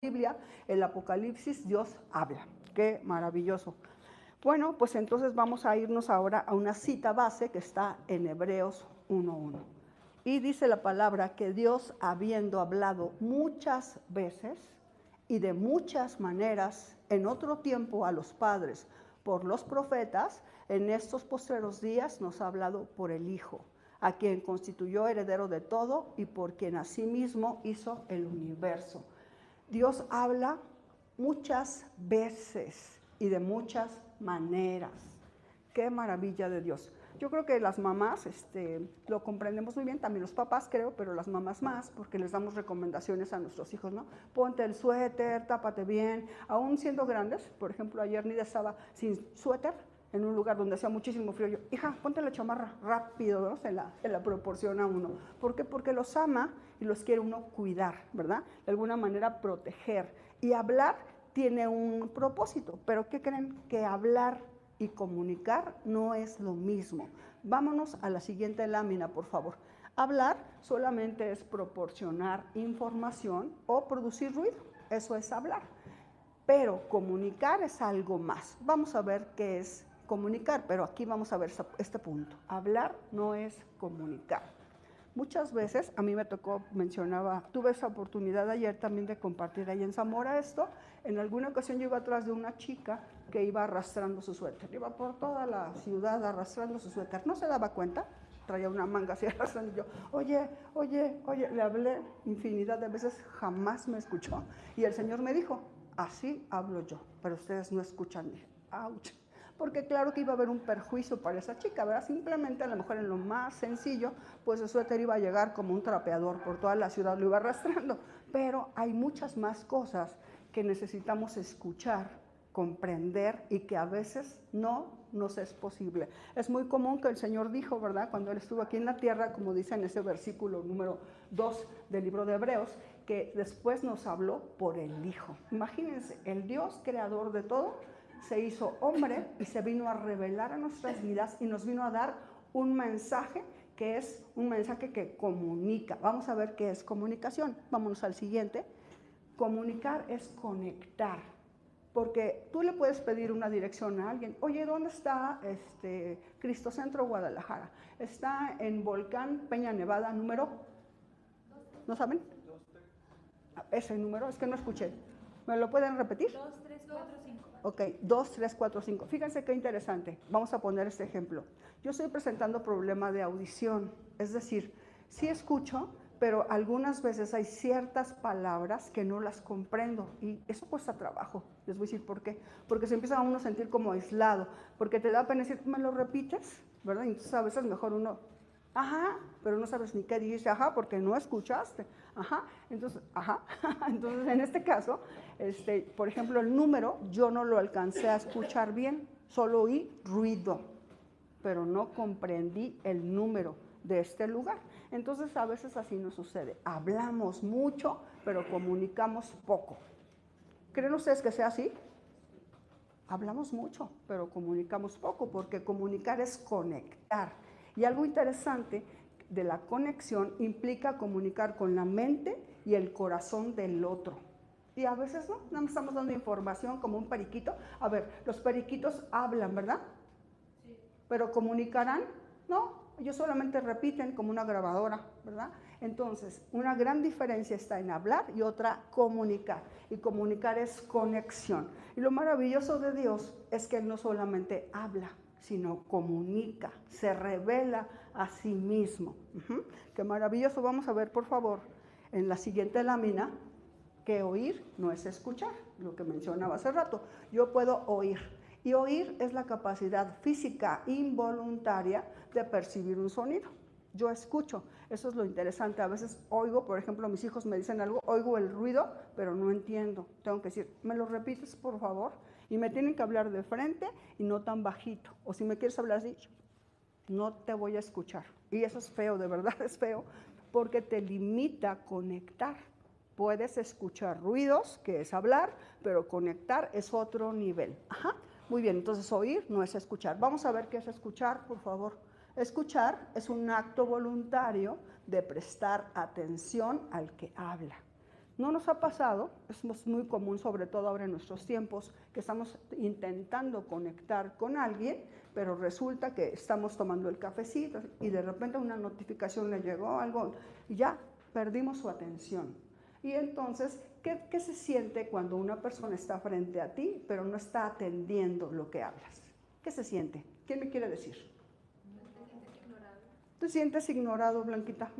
Biblia, el Apocalipsis, Dios habla. Qué maravilloso. Bueno, pues entonces vamos a irnos ahora a una cita base que está en Hebreos 1:1. Y dice la palabra que Dios, habiendo hablado muchas veces y de muchas maneras en otro tiempo a los padres por los profetas, en estos postreros días nos ha hablado por el Hijo, a quien constituyó heredero de todo y por quien asimismo hizo el universo. Dios habla muchas veces y de muchas maneras. Qué maravilla de Dios. Yo creo que las mamás lo comprendemos muy bien, también los papás creo, pero las mamás más, porque les damos recomendaciones a nuestros hijos, ¿no? Ponte el suéter, tápate bien, aún siendo grandes. Por ejemplo, ayer Nida estaba sin suéter en un lugar donde hacía muchísimo frío. Yo, hija, ponte la chamarra rápido, ¿no? Se la proporciona a uno. ¿Por qué? Porque los ama y los quiere uno cuidar, ¿verdad? De alguna manera proteger. Y hablar tiene un propósito, pero ¿qué creen? Que hablar y comunicar no es lo mismo. Vámonos a la siguiente lámina, por favor. Hablar solamente es proporcionar información o producir ruido. Eso es hablar. Pero comunicar es algo más. Vamos a ver qué es comunicar, pero aquí vamos a ver este punto. Hablar no es comunicar. Muchas veces, a mí me tocó, tuve esa oportunidad ayer también de compartir ahí en Zamora esto. En alguna ocasión yo iba atrás de una chica que iba arrastrando su suéter. Iba por toda la ciudad arrastrando su suéter. No se daba cuenta, traía una manga así arrastrando. Y yo, oye, le hablé infinidad de veces, jamás me escuchó. Y el Señor me dijo, así hablo yo, pero ustedes no escuchan. Dije, ouch. Porque claro que iba a haber un perjuicio para esa chica, ¿verdad? Simplemente a lo mejor en lo más sencillo, pues el suéter iba a llegar como un trapeador por toda la ciudad, lo iba arrastrando. Pero hay muchas más cosas que necesitamos escuchar, comprender y que a veces no nos es posible. Es muy común que el Señor dijo, ¿verdad? Cuando Él estuvo aquí en la tierra, como dice en ese versículo número 2 del libro de Hebreos, que después nos habló por el Hijo. Imagínense, el Dios creador de todo se hizo hombre y se vino a revelar a nuestras vidas y nos vino a dar un mensaje que es un mensaje que comunica. Vamos a ver qué es comunicación. Vámonos al siguiente. Comunicar es conectar. Porque tú le puedes pedir una dirección a alguien. Oye, ¿dónde está Cristo Centro Guadalajara? Está en Volcán Peña Nevada, número... ¿No saben? Ese número, es que no escuché. ¿Me lo pueden repetir? 2345. Ok, 2345. Fíjense qué interesante. Vamos a poner este ejemplo. Yo estoy presentando problema de audición. Es decir, sí escucho, pero algunas veces hay ciertas palabras que no las comprendo y eso cuesta trabajo. Les voy a decir por qué. Porque se empieza a uno a sentir como aislado, porque te da pena decir, ¿me lo repites? ¿Verdad? Entonces a veces mejor uno, ajá, pero no sabes ni qué dice, ajá, porque no escuchaste. Ajá, entonces, entonces en este caso, por ejemplo, el número yo no lo alcancé a escuchar bien, solo oí ruido, pero no comprendí el número de este lugar. Entonces a veces así nos sucede, hablamos mucho, pero comunicamos poco. ¿Creen ustedes que sea así? Hablamos mucho, pero comunicamos poco, porque comunicar es conectar. Y algo interesante de la conexión implica comunicar con la mente y el corazón del otro. Y a veces no, nada más estamos dando información como un periquito. A ver, los periquitos hablan, ¿verdad? Sí. Pero comunicarán, no, ellos solamente repiten como una grabadora, ¿verdad? Entonces, una gran diferencia está en hablar y otra comunicar. Y comunicar es conexión. Y lo maravilloso de Dios es que Él no solamente habla, sino comunica, se revela a sí mismo. Qué maravilloso. Vamos a ver, por favor, en la siguiente lámina, que oír no es escuchar, lo que mencionaba hace rato. Yo puedo oír. Y oír es la capacidad física involuntaria de percibir un sonido. Yo escucho, eso es lo interesante. A veces oigo, por ejemplo, mis hijos me dicen algo, oigo el ruido, pero no entiendo. Tengo que decir, ¿me lo repites, por favor? Y me tienen que hablar de frente y no tan bajito. O si me quieres hablar así, no te voy a escuchar. Y eso es feo, de verdad es feo, porque te limita a conectar. Puedes escuchar ruidos, que es hablar, pero conectar es otro nivel. Muy bien, entonces oír no es escuchar. Vamos a ver qué es escuchar, por favor. Escuchar es un acto voluntario de prestar atención al que habla. ¿No nos ha pasado? Es muy común, sobre todo ahora en nuestros tiempos, que estamos intentando conectar con alguien, pero resulta que estamos tomando el cafecito y de repente una notificación le llegó, algo, y ya perdimos su atención. Y entonces, ¿qué se siente cuando una persona está frente a ti, pero no está atendiendo lo que hablas? ¿Qué se siente? ¿Quién me quiere decir? ¿Te sientes ignorado, Blanquita?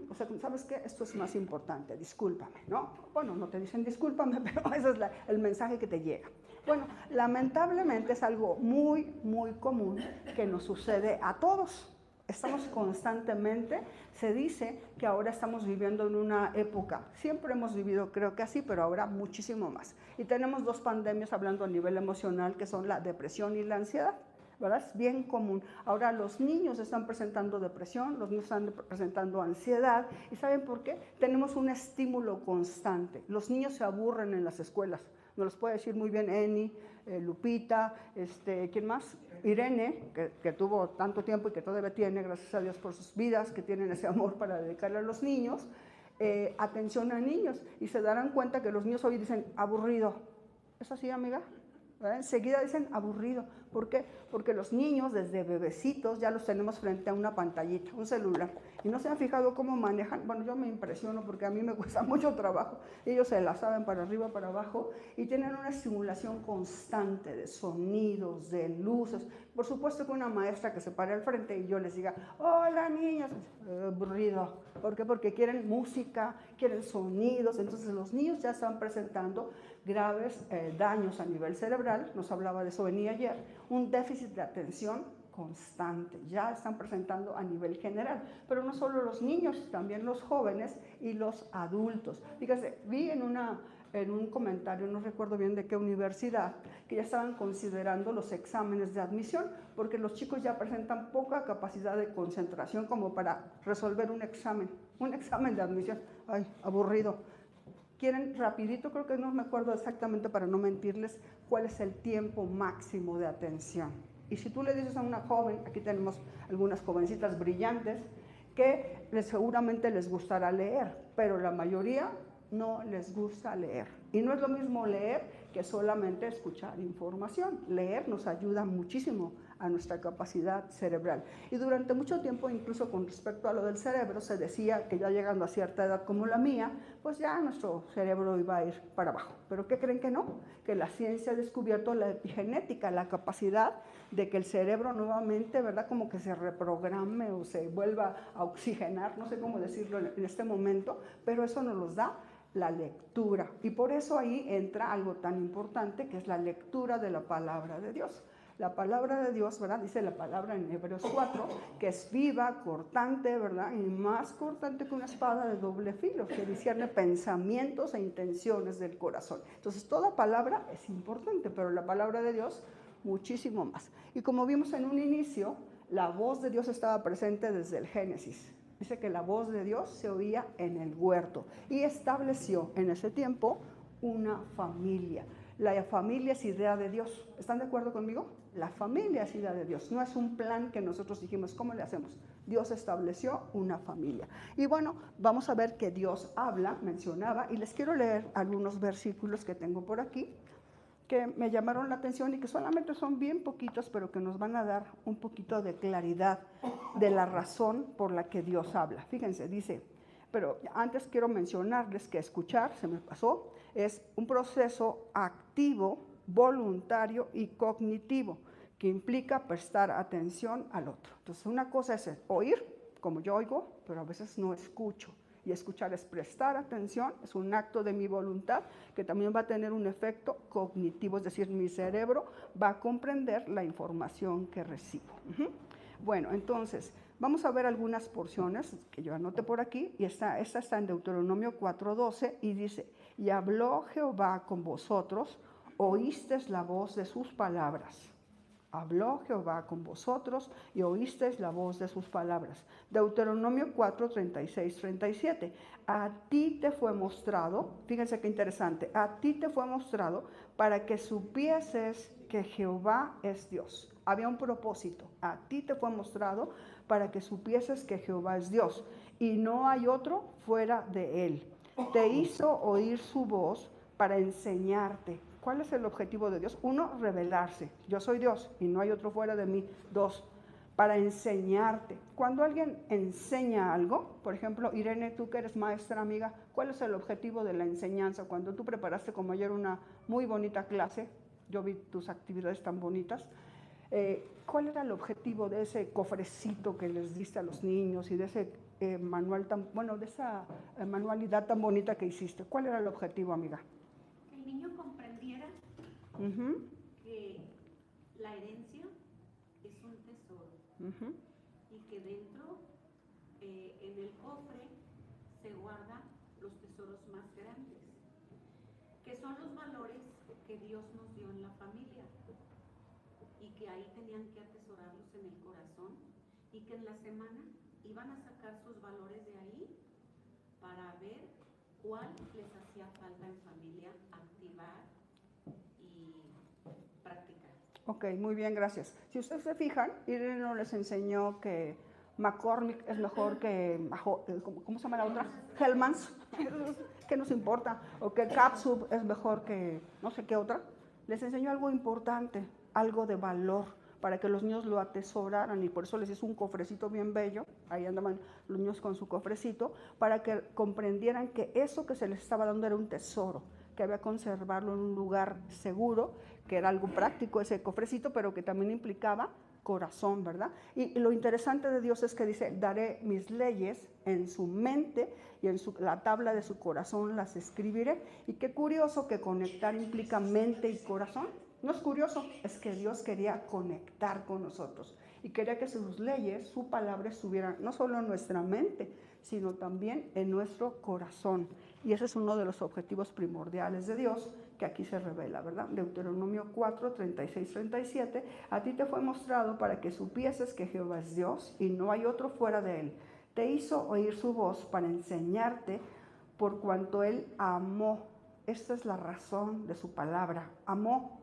O sea, ¿sabes qué? Esto es más importante, discúlpame, ¿no? Bueno, no te dicen discúlpame, pero ese es el mensaje que te llega. Bueno, lamentablemente es algo muy, muy común que nos sucede a todos. Estamos constantemente, se dice que ahora estamos viviendo en una época, siempre hemos vivido creo que así, pero ahora muchísimo más. Y tenemos dos pandemias hablando a nivel emocional, que son la depresión y la ansiedad. ¿Verdad? Es bien común. Ahora los niños están presentando depresión, los niños están presentando ansiedad. ¿Y saben por qué? Tenemos un estímulo constante. Los niños se aburren en las escuelas. Nos los puede decir muy bien Eni, Lupita, ¿quién más? Irene, que tuvo tanto tiempo y que todavía tiene, gracias a Dios por sus vidas, que tienen ese amor para dedicarle a los niños. Atención a niños. Y se darán cuenta que los niños hoy dicen aburrido. ¿Es así, amiga? ¿Verdad? Enseguida dicen aburrido. ¿Por qué? Porque los niños desde bebecitos ya los tenemos frente a una pantallita, un celular. Y no se han fijado cómo manejan. Bueno, yo me impresiono porque a mí me cuesta mucho trabajo. Ellos se la saben para arriba, para abajo y tienen una estimulación constante de sonidos, de luces. Por supuesto que una maestra que se pare al frente y yo les diga, hola niños, aburrido. ¿Por qué? Porque quieren música, quieren sonidos. Entonces los niños ya están presentando graves daños a nivel cerebral, nos hablaba de eso Beni ayer, un déficit de atención constante, ya están presentando a nivel general, pero no solo los niños, también los jóvenes y los adultos. Fíjate, vi en un comentario, no recuerdo bien de qué universidad, que ya estaban considerando los exámenes de admisión, porque los chicos ya presentan poca capacidad de concentración como para resolver un examen de admisión. Ay, aburrido. Quieren rapidito, creo que no me acuerdo exactamente para no mentirles, cuál es el tiempo máximo de atención. Y si tú le dices a una joven, aquí tenemos algunas jovencitas brillantes, que seguramente les gustará leer, pero la mayoría no les gusta leer. Y no es lo mismo leer que solamente escuchar información. Leer nos ayuda muchísimo a nuestra capacidad cerebral. Y durante mucho tiempo, incluso con respecto a lo del cerebro, se decía que ya llegando a cierta edad como la mía, pues ya nuestro cerebro iba a ir para abajo. ¿Pero qué creen que no? Que la ciencia ha descubierto la epigenética, la capacidad de que el cerebro nuevamente, ¿verdad? Como que se reprograme o se vuelva a oxigenar, no sé cómo decirlo en este momento, pero eso nos los da la lectura. Y por eso ahí entra algo tan importante que es la lectura de la palabra de Dios. La palabra de Dios, ¿verdad? Dice la palabra en Hebreos 4, que es viva, cortante, ¿verdad? Y más cortante que una espada de doble filo, que discierne pensamientos e intenciones del corazón. Entonces, toda palabra es importante, pero la palabra de Dios, muchísimo más. Y como vimos en un inicio, la voz de Dios estaba presente desde el Génesis. Dice que la voz de Dios se oía en el huerto y estableció en ese tiempo una familia. La familia es idea de Dios. ¿Están de acuerdo conmigo? La familia es idea de Dios. No es un plan que nosotros dijimos, ¿cómo le hacemos? Dios estableció una familia. Y bueno, vamos a ver que Dios habla, mencionaba, y les quiero leer algunos versículos que tengo por aquí, que me llamaron la atención y que solamente son bien poquitos, pero que nos van a dar un poquito de claridad de la razón por la que Dios habla. Fíjense, dice, pero antes quiero mencionarles que escuchar, se me pasó, es un proceso activo, voluntario y cognitivo, que implica prestar atención al otro. Entonces, una cosa es oír, como yo oigo, pero a veces no escucho. Y escuchar es prestar atención, es un acto de mi voluntad que también va a tener un efecto cognitivo, es decir, mi cerebro va a comprender la información que recibo. Bueno, entonces, vamos a ver algunas porciones que yo anoté por aquí, y esta está en Deuteronomio 4:12, y dice, y habló Jehová con vosotros, oísteis la voz de sus palabras. Habló Jehová con vosotros y oísteis la voz de sus palabras. Deuteronomio 4, 36, 37. A ti te fue mostrado, fíjense qué interesante, a ti te fue mostrado para que supieses que Jehová es Dios. Había un propósito. A ti te fue mostrado para que supieses que Jehová es Dios y no hay otro fuera de él. te hizo oír su voz para enseñarte. ¿Cuál es el objetivo de Dios? Uno, revelarse. Yo soy Dios y no hay otro fuera de mí. Dos, para enseñarte. Cuando alguien enseña algo, por ejemplo, Irene, tú que eres maestra, amiga, ¿cuál es el objetivo de la enseñanza? Cuando tú preparaste como ayer una muy bonita clase, yo vi tus actividades tan bonitas, ¿cuál era el objetivo de ese cofrecito que les diste a los niños y de ese manual tan, bueno, de esa manualidad tan bonita que hiciste? ¿Cuál era el objetivo, amiga? Que el niño comprendiera que la herencia es un tesoro y que dentro, en el cofre, se guardan los tesoros más grandes, que son los valores que Dios nos dio en la familia y que ahí tenían que atesorarlos en el corazón y que en la semana iban a sacar sus valores de ahí para ver cuál les hacía falta en familia activar y practicar. Ok, muy bien, gracias. Si ustedes se fijan, Irene no les enseñó que McCormick es mejor que, ¿cómo se llama la otra? Hellmann's, ¿qué nos importa? O que Capsub es mejor que no sé qué otra. Les enseñó algo importante, algo de valor, para que los niños lo atesoraran, y por eso les hizo un cofrecito bien bello, ahí andaban los niños con su cofrecito, para que comprendieran que eso que se les estaba dando era un tesoro, que había que conservarlo en un lugar seguro, que era algo práctico ese cofrecito, pero que también implicaba corazón, ¿verdad? Y lo interesante de Dios es que dice, daré mis leyes en su mente y en la tabla de su corazón las escribiré. Y qué curioso que conectar implica mente y corazón. No es curioso, es que Dios quería conectar con nosotros y quería que sus leyes, su palabra estuvieran no solo en nuestra mente, sino también en nuestro corazón. Y ese es uno de los objetivos primordiales de Dios que aquí se revela, ¿verdad? Deuteronomio 4, 36, 37, a ti te fue mostrado para que supieses que Jehová es Dios y no hay otro fuera de él. Te hizo oír su voz para enseñarte por cuanto él amó. Esta es la razón de su palabra, amó.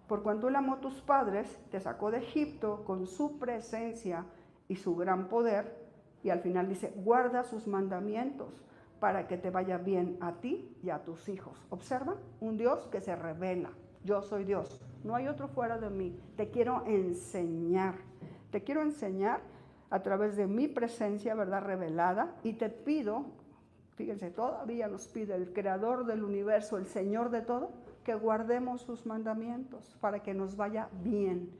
Por cuanto él amó a tus padres, te sacó de Egipto con su presencia y su gran poder. Y al final dice, guarda sus mandamientos para que te vaya bien a ti y a tus hijos. Observa, un Dios que se revela. Yo soy Dios, no hay otro fuera de mí. Te quiero enseñar a través de mi presencia, ¿verdad? Revelada. Y te pido, fíjense, todavía nos pide el creador del universo, el Señor de todo, que guardemos sus mandamientos para que nos vaya bien.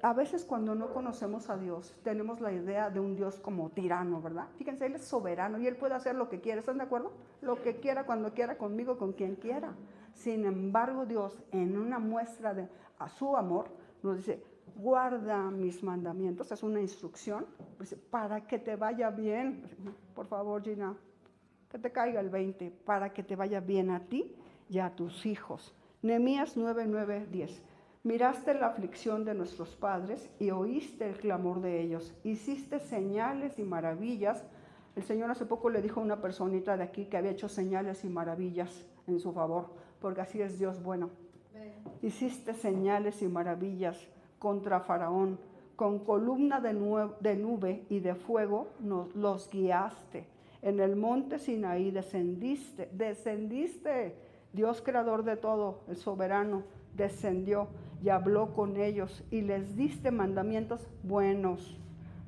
A veces cuando no conocemos a Dios, tenemos la idea de un Dios como tirano, ¿verdad? Fíjense, Él es soberano y Él puede hacer lo que quiera, ¿están de acuerdo? Lo que quiera, cuando quiera, conmigo, con quien quiera. Sin embargo, Dios, en una muestra de a su amor, nos dice, guarda mis mandamientos, es una instrucción, para que te vaya bien. Por favor, Gina, que te caiga el 20, para que te vaya bien a ti y a tus hijos. Nehemías 9, 9, 10. Miraste la aflicción de nuestros padres y oíste el clamor de ellos. Hiciste señales y maravillas. El Señor hace poco le dijo a una personita de aquí que había hecho señales y maravillas en su favor, porque así es Dios bueno. Hiciste señales y maravillas contra Faraón. Con columna de nube y de fuego los guiaste. En el monte Sinaí descendiste. Dios creador de todo, el soberano, descendió y habló con ellos y les diste mandamientos buenos.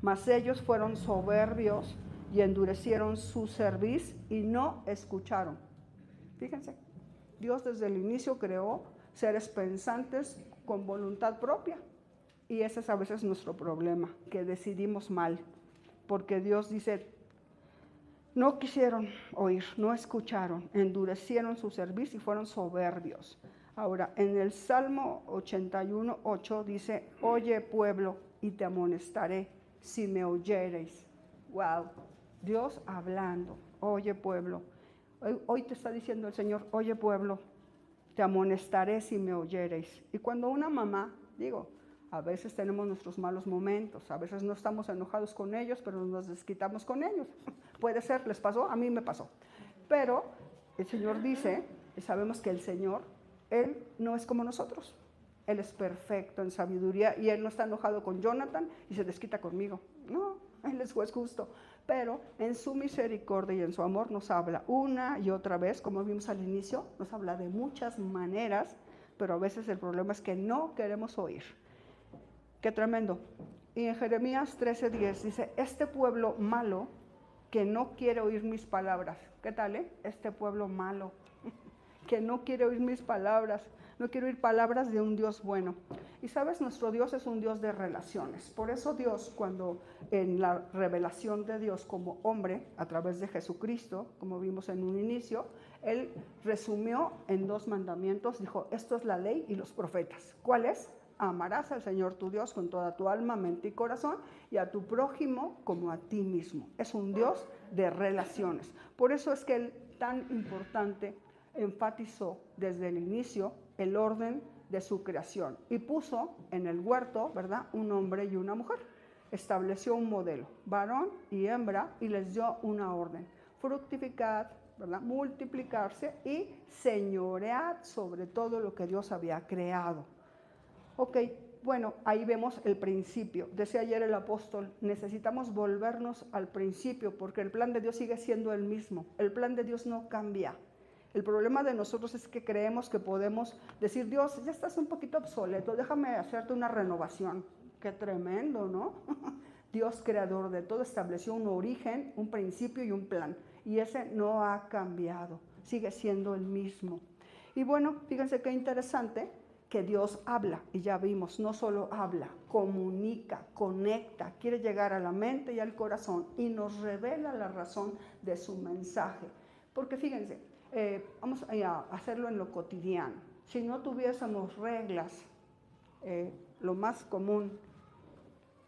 Mas ellos fueron soberbios y endurecieron su cerviz y no escucharon. Fíjense, Dios desde el inicio creó seres pensantes con voluntad propia. Y ese es a veces nuestro problema, que decidimos mal. Porque Dios dice, no quisieron oír, no escucharon, endurecieron su cerviz y fueron soberbios. Ahora, en el Salmo 81, 8 dice, oye pueblo, y te amonestaré si me oyereis. Wow, Dios hablando, oye pueblo. Hoy te está diciendo el Señor, oye pueblo, te amonestaré si me oyereis. Y cuando una mamá, a veces tenemos nuestros malos momentos, a veces no estamos enojados con ellos, pero nos desquitamos con ellos. Puede ser, les pasó, a mí me pasó. Pero el Señor dice, y sabemos que el Señor, Él no es como nosotros. Él es perfecto en sabiduría y Él no está enojado con Jonathan y se desquita conmigo. No, Él es juez justo. pero en su misericordia y en su amor nos habla una y otra vez, como vimos al inicio, nos habla de muchas maneras, pero a veces el problema es que no queremos oír. Qué tremendo. Y en Jeremías 13:10 dice, este pueblo malo que no quiere oír mis palabras. ¿Qué tal, Este pueblo malo que no quiere oír mis palabras, no quiere oír palabras de un Dios bueno. Y sabes, nuestro Dios es un Dios de relaciones. Por eso Dios, cuando en la revelación de Dios como hombre, a través de Jesucristo, como vimos en un inicio, Él resumió en 2 mandamientos, dijo, esto es la ley y los profetas. ¿Cuál es? Amarás al Señor tu Dios con toda tu alma, mente y corazón, y a tu prójimo como a ti mismo. Es un Dios de relaciones. Por eso es que Él, tan importante, enfatizó desde el inicio el orden de su creación y puso en el huerto, ¿verdad?, un hombre y una mujer. Estableció un modelo, varón y hembra, y les dio una orden: fructificad, ¿verdad?, multiplicarse y señoread sobre todo lo que Dios había creado. Ok, bueno, ahí vemos el principio. Decía ayer el apóstol, necesitamos volvernos al principio porque el plan de Dios sigue siendo el mismo. El plan de Dios no cambia. El problema de nosotros es que creemos que podemos decir, Dios, ya estás un poquito obsoleto, déjame hacerte una renovación. Qué tremendo, ¿no? Dios, creador de todo, estableció un origen, un principio y un plan. Y ese no ha cambiado, sigue siendo el mismo. Y bueno, fíjense qué interesante que Dios habla, y ya vimos, no solo habla, comunica, conecta, quiere llegar a la mente y al corazón y nos revela la razón de su mensaje. Porque fíjense, vamos a hacerlo en lo cotidiano. Si no tuviésemos reglas, lo más común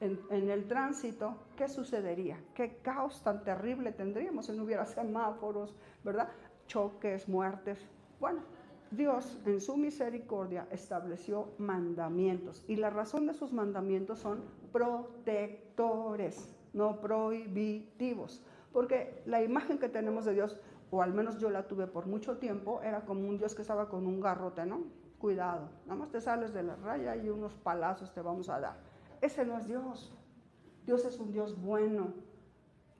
en el tránsito, ¿qué sucedería? ¿Qué caos tan terrible tendríamos si no hubiera semáforos, ¿verdad? Choques, muertes. Bueno, Dios en su misericordia estableció mandamientos y la razón de sus mandamientos son protectores, no prohibitivos, porque la imagen que tenemos de Dios, o al menos yo la tuve por mucho tiempo, era como un Dios que estaba con un garrote, ¿no? Cuidado, nada más te sales de la raya y unos palazos te vamos a dar. Ese no es Dios. Dios es un Dios bueno,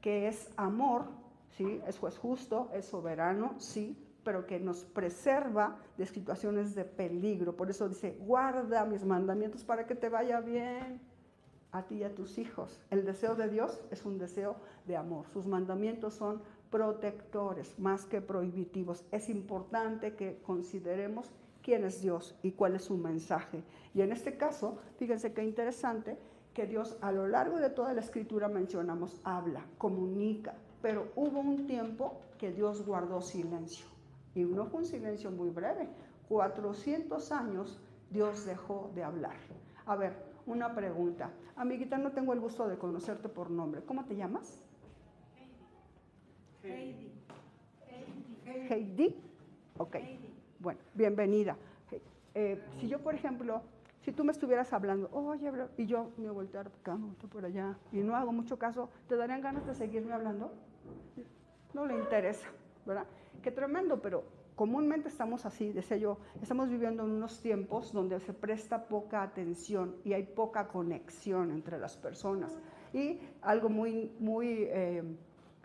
que es amor, ¿sí? Es juez justo, es soberano, sí, pero que nos preserva de situaciones de peligro. Por eso dice, guarda mis mandamientos para que te vaya bien a ti y a tus hijos. El deseo de Dios es un deseo de amor. Sus mandamientos son protectores más que prohibitivos. Es importante que consideremos quién es Dios y cuál es su mensaje. Y en este caso, fíjense qué interesante, que Dios a lo largo de toda la escritura mencionamos, habla, comunica, pero hubo un tiempo que Dios guardó silencio. Y no fue un silencio muy breve, 400 años Dios dejó de hablar. A ver, una pregunta. Amiguita, no tengo el gusto de conocerte por nombre. ¿Cómo te llamas? Heidi. Heidi. Ok. Heidi. Bueno, bienvenida. Si yo, por ejemplo, si tú me estuvieras hablando, oye, y yo me volteara por acá, me volteo por allá, y no hago mucho caso, ¿te darían ganas de seguirme hablando? No le interesa, ¿verdad? Qué tremendo, pero comúnmente estamos así, decía yo, estamos viviendo en unos tiempos donde se presta poca atención y hay poca conexión entre las personas. Y algo muy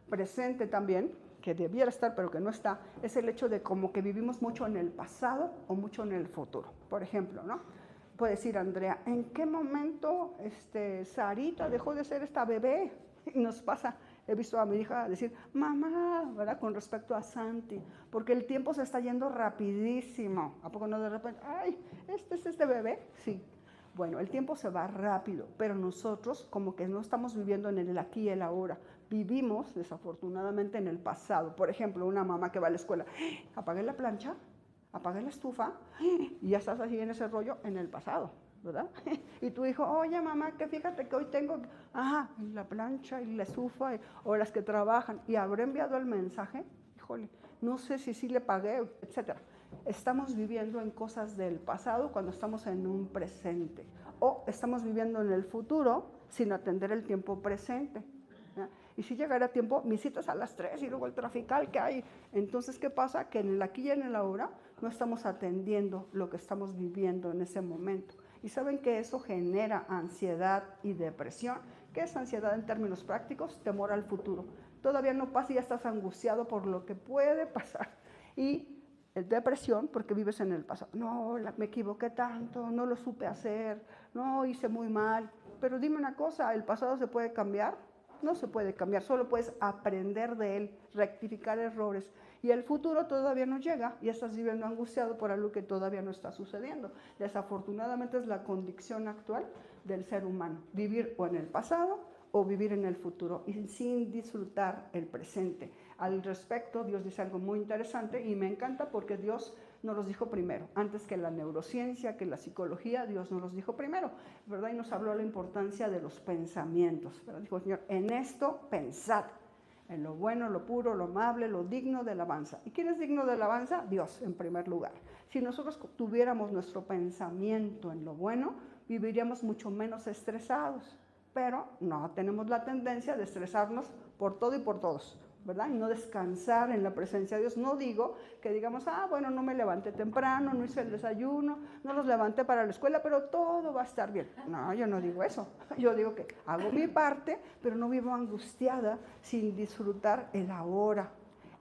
presente también, que debiera estar pero que no está, es el hecho de como que vivimos mucho en el pasado o mucho en el futuro. Por ejemplo, ¿no? Puede decir Andrea, ¿en qué momento Sarita dejó de ser esta bebé? Y nos pasa, he visto a mi hija decir, mamá, ¿verdad? Con respecto a Santi, porque el tiempo se está yendo rapidísimo. ¿A poco no de repente, ay, es este bebé? Sí. Bueno, el tiempo se va rápido, pero nosotros como que no estamos viviendo en el aquí y el ahora. Vivimos, desafortunadamente, en el pasado. Por ejemplo, una mamá que va a la escuela, apagué la plancha, apagué la estufa, y ya estás así en ese rollo en el pasado, ¿verdad? Y tu hijo, oye mamá, que fíjate que hoy tengo, la plancha y la estufa, o las que trabajan, y habré enviado el mensaje, híjole, no sé si sí le pagué, etcétera. Estamos viviendo en cosas del pasado cuando estamos en un presente, o estamos viviendo en el futuro sin atender el tiempo presente. ¿Ya? Y si llegara a tiempo, mis citas a las 3 y luego el trafical que hay. Entonces, ¿qué pasa? Que en el aquí y en el ahora no estamos atendiendo lo que estamos viviendo en ese momento. Y saben que eso genera ansiedad y depresión, ¿Qué es ansiedad en términos prácticos? Temor al futuro. Todavía no pasa y ya estás angustiado por lo que puede pasar. Y depresión porque vives en el pasado. No, me equivoqué tanto, no lo supe hacer, no, hice muy mal. Pero dime una cosa, ¿el pasado se puede cambiar? No se puede cambiar, solo puedes aprender de él, rectificar errores. Y el futuro todavía no llega y estás viviendo angustiado por algo que todavía no está sucediendo. Desafortunadamente es la condición actual del ser humano, vivir o en el pasado o vivir en el futuro y sin disfrutar el presente. Al respecto, Dios dice algo muy interesante y me encanta porque Dios nos los dijo primero. Antes que la neurociencia, que la psicología, Dios nos los dijo primero, ¿verdad? Y nos habló de la importancia de los pensamientos, ¿verdad? Dijo el Señor, en esto pensad, en lo bueno, lo puro, lo amable, lo digno de alabanza. ¿Y quién es digno de alabanza? Dios, en primer lugar. Si nosotros tuviéramos nuestro pensamiento en lo bueno, viviríamos mucho menos estresados. Pero no, tenemos la tendencia de estresarnos por todo y por todos, ¿verdad? Y no descansar en la presencia de Dios. No digo que digamos, bueno, no me levanté temprano, no hice el desayuno, no los levanté para la escuela, pero todo va a estar bien. No, yo no digo eso. Yo digo que hago mi parte, pero no vivo angustiada sin disfrutar el ahora.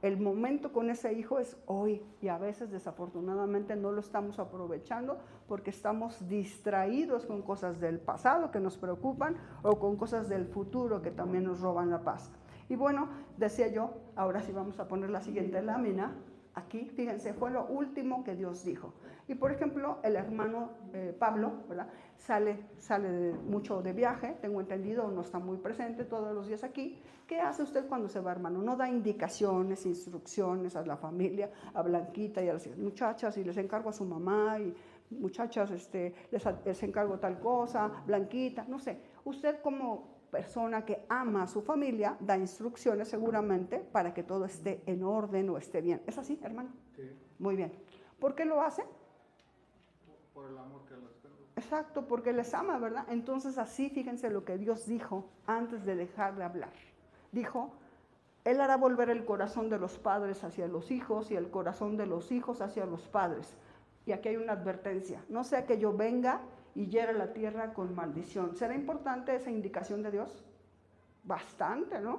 El momento con ese hijo es hoy y a veces desafortunadamente no lo estamos aprovechando porque estamos distraídos con cosas del pasado que nos preocupan o con cosas del futuro que también nos roban la paz. Y bueno, decía yo, ahora sí vamos a poner la siguiente lámina. Aquí, fíjense, fue lo último que Dios dijo. Y por ejemplo, el hermano Pablo, ¿verdad? Sale mucho de viaje, tengo entendido, no está muy presente todos los días aquí. ¿Qué hace usted cuando se va, hermano? No da indicaciones, instrucciones a la familia, a Blanquita y a las muchachas, y les encargo a su mamá, y muchachas, les encargo tal cosa, Blanquita, no sé. Usted como persona que ama a su familia, da instrucciones seguramente para que todo esté en orden o esté bien. ¿Es así, hermano? Sí. Muy bien. ¿Por qué lo hace? Por el amor que les tengo. Exacto, porque les ama, ¿verdad? Entonces así, fíjense lo que Dios dijo antes de dejar de hablar. Dijo, Él hará volver el corazón de los padres hacia los hijos y el corazón de los hijos hacia los padres. Y aquí hay una advertencia, no sea que yo venga y hiera la tierra con maldición. ¿Será importante esa indicación de Dios? Bastante, ¿no?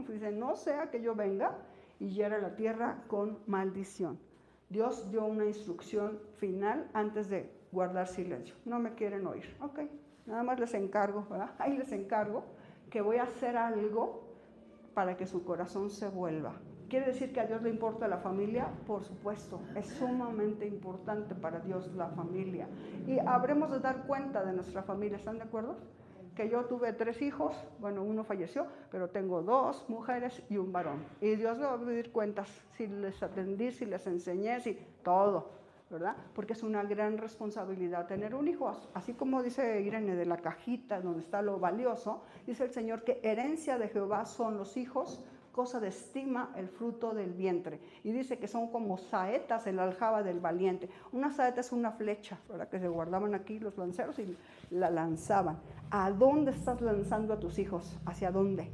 Dice, no sea que yo venga y hiera la tierra con maldición. Dios dio una instrucción final antes de guardar silencio. No me quieren oír. Ok, nada más les encargo, ¿verdad? Ahí les encargo que voy a hacer algo para que su corazón se vuelva. ¿Quiere decir que a Dios le importa la familia? Por supuesto, es sumamente importante para Dios la familia. Y habremos de dar cuenta de nuestra familia, ¿están de acuerdo? Que yo tuve 3 hijos, bueno, uno falleció, pero tengo 2 mujeres y un varón. Y Dios me va a pedir cuentas si les atendí, si les enseñé, si todo, ¿verdad? Porque es una gran responsabilidad tener un hijo. Así como dice Irene de la cajita donde está lo valioso, dice el Señor que herencia de Jehová son los hijos, cosa de estima el fruto del vientre. Y dice que son como saetas en la aljaba del valiente. Una saeta es una flecha, ¿verdad? Que se guardaban aquí los lanceros y la lanzaban. ¿A dónde estás lanzando a tus hijos? ¿Hacia dónde?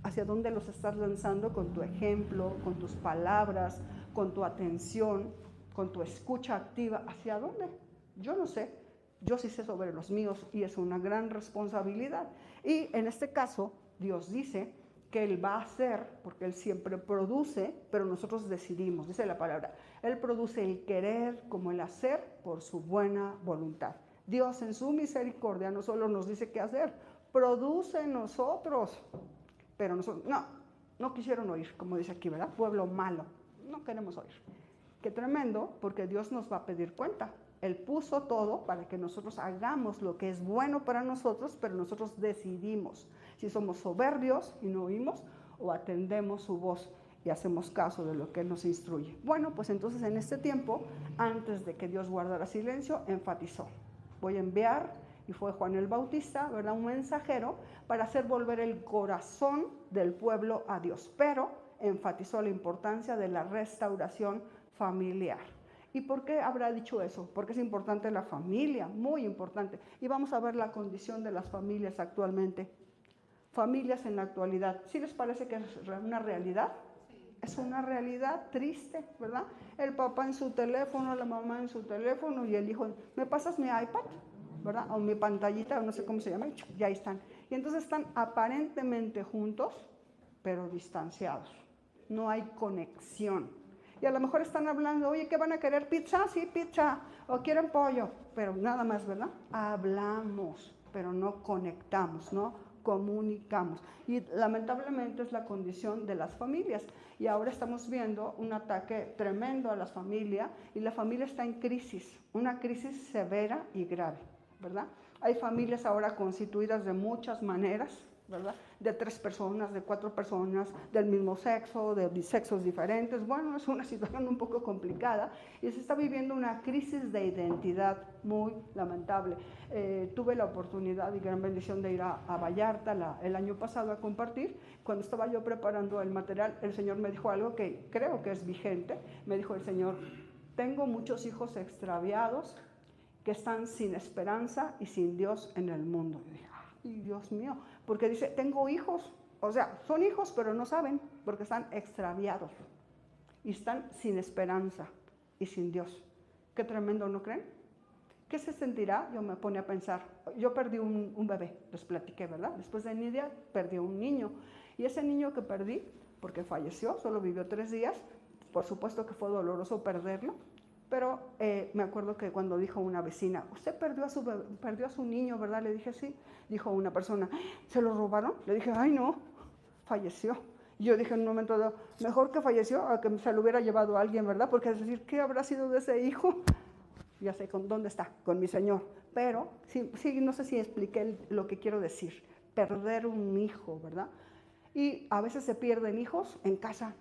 ¿Hacia dónde los estás lanzando? Con tu ejemplo, con tus palabras, con tu atención, con tu escucha activa. ¿Hacia dónde? Yo no sé. Yo sí sé sobre los míos y es una gran responsabilidad. Y en este caso, Dios dice que Él va a hacer, porque Él siempre produce, pero nosotros decidimos, dice la palabra. Él produce el querer como el hacer por su buena voluntad. Dios en su misericordia no solo nos dice qué hacer, produce en nosotros, pero nosotros, no quisieron oír, como dice aquí, ¿verdad? Pueblo malo, no queremos oír. Qué tremendo, porque Dios nos va a pedir cuenta. Él puso todo para que nosotros hagamos lo que es bueno para nosotros, pero nosotros decidimos si somos soberbios y no oímos o atendemos su voz y hacemos caso de lo que Él nos instruye. Bueno, pues entonces en este tiempo, antes de que Dios guardara silencio, enfatizó. Voy a enviar, y fue Juan el Bautista, ¿verdad? Un mensajero para hacer volver el corazón del pueblo a Dios, pero enfatizó la importancia de la restauración familiar. ¿Y por qué habrá dicho eso? Porque es importante la familia, muy importante. Y vamos a ver la condición de las familias actualmente. Familias en la actualidad. ¿Sí les parece que es una realidad? Sí. Es una realidad triste, ¿verdad? El papá en su teléfono, la mamá en su teléfono y el hijo, ¿me pasas mi iPad? ¿Verdad? O mi pantallita, o no sé cómo se llama, ya están. Y entonces están aparentemente juntos, pero distanciados. No hay conexión. Y a lo mejor están hablando, oye, ¿qué van a querer? ¿Pizza? Sí, pizza. ¿O quieren pollo? Pero nada más, ¿verdad? Hablamos, pero no conectamos, no comunicamos. Y lamentablemente es la condición de las familias. Y ahora estamos viendo un ataque tremendo a las familias y la familia está en crisis, una crisis severa y grave, ¿verdad? Hay familias ahora constituidas de muchas maneras, ¿verdad? De 3 personas, de 4 personas, del mismo sexo, de sexos diferentes. Bueno, es una situación un poco complicada y se está viviendo una crisis de identidad muy lamentable. Tuve la oportunidad y gran bendición de ir a Vallarta el año pasado a compartir. Cuando estaba yo preparando el material, el Señor me dijo algo que creo que es vigente. Me dijo el Señor, tengo muchos hijos extraviados que están sin esperanza y sin Dios en el mundo. Y dije, ay, Dios mío, porque dice, tengo hijos, o sea, son hijos, pero no saben, porque están extraviados y están sin esperanza y sin Dios. Qué tremendo, ¿no creen? ¿Qué se sentirá? Yo me pone a pensar, yo perdí un bebé, les platiqué, ¿verdad? Después de Nidia, perdí un niño, y ese niño que perdí, porque falleció, solo vivió 3 días, por supuesto que fue doloroso perderlo, pero me acuerdo que cuando dijo una vecina, usted perdió a su niño, ¿verdad? Le dije, sí. Dijo una persona, ¿se lo robaron? Le dije, ay no, falleció. Y yo dije en un momento dado, mejor que falleció a que se lo hubiera llevado a alguien, ¿verdad? Porque es decir, ¿qué habrá sido de ese hijo? Ya sé dónde está, con mi Señor. Pero sí, no sé si expliqué lo que quiero decir. Perder un hijo, ¿verdad? Y a veces se pierden hijos en casa.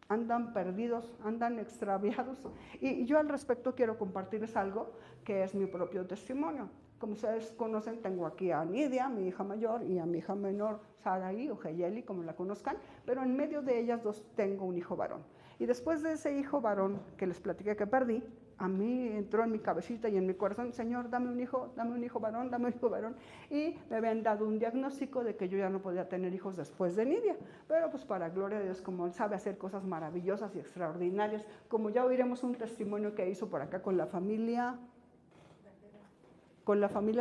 Andan perdidos, andan extraviados. Y yo al respecto quiero compartirles algo que es mi propio testimonio. Como ustedes conocen, tengo aquí a Nidia, mi hija mayor, y a mi hija menor, Saraí o Geyeli, como la conozcan, pero en medio de ellas 2 tengo un hijo varón. Y después de ese hijo varón que les platiqué que perdí, a mí entró en mi cabecita y en mi corazón, Señor, dame un hijo varón, dame un hijo varón. Y me habían dado un diagnóstico de que yo ya no podía tener hijos después de Nidia. Pero pues para gloria de Dios, como Él sabe hacer cosas maravillosas y extraordinarias, como ya oiremos un testimonio que hizo por acá con la familia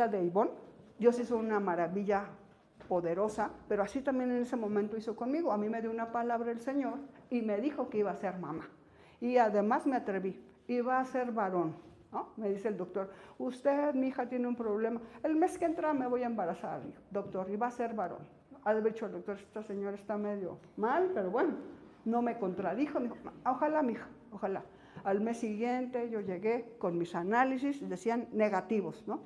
de Ivonne, Dios hizo una maravilla poderosa, pero así también en ese momento hizo conmigo. A mí me dio una palabra el Señor y me dijo que iba a ser mamá. Y además me atreví, iba a ser varón, ¿no? Me dice el doctor, usted, mi hija, tiene un problema. El mes que entra me voy a embarazar, doctor, y va a ser varón. Ha dicho el doctor, esta señora está medio mal, pero bueno, no me contradijo. Me dijo, ojalá, mi hija, ojalá. Al mes siguiente yo llegué con mis análisis y decían negativos, ¿no?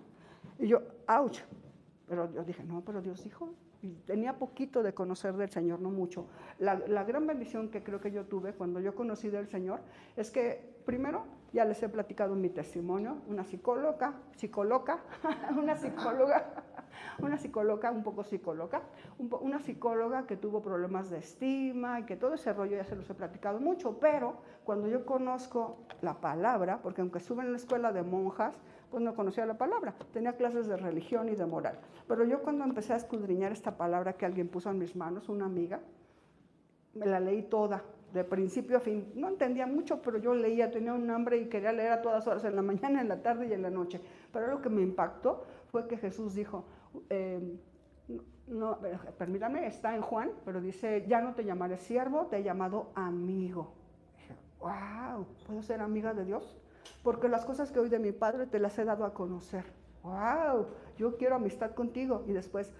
Y yo, ouch. Pero yo dije, no, pero Dios dijo. Y tenía poquito de conocer del Señor, no mucho. La gran bendición que creo que yo tuve cuando yo conocí del Señor es que, primero, ya les he platicado mi testimonio, una psicóloga, un poco psicóloga, una psicóloga que tuvo problemas de estima y que todo ese rollo ya se los he platicado mucho, pero cuando yo conozco la palabra, porque aunque estuve en la escuela de monjas, pues no conocía la palabra, tenía clases de religión y de moral, pero yo cuando empecé a escudriñar esta palabra que alguien puso en mis manos, una amiga, me la leí toda, de principio a fin. No entendía mucho, pero yo leía, tenía un hambre y quería leer a todas horas, en la mañana, en la tarde y en la noche. Pero lo que me impactó fue que Jesús dijo, permítame, está en Juan, pero dice, ya no te llamaré siervo, te he llamado amigo. Dije, wow, ¿puedo ser amiga de Dios? Porque las cosas que oí de mi Padre te las he dado a conocer. Wow, yo quiero amistad contigo. Y después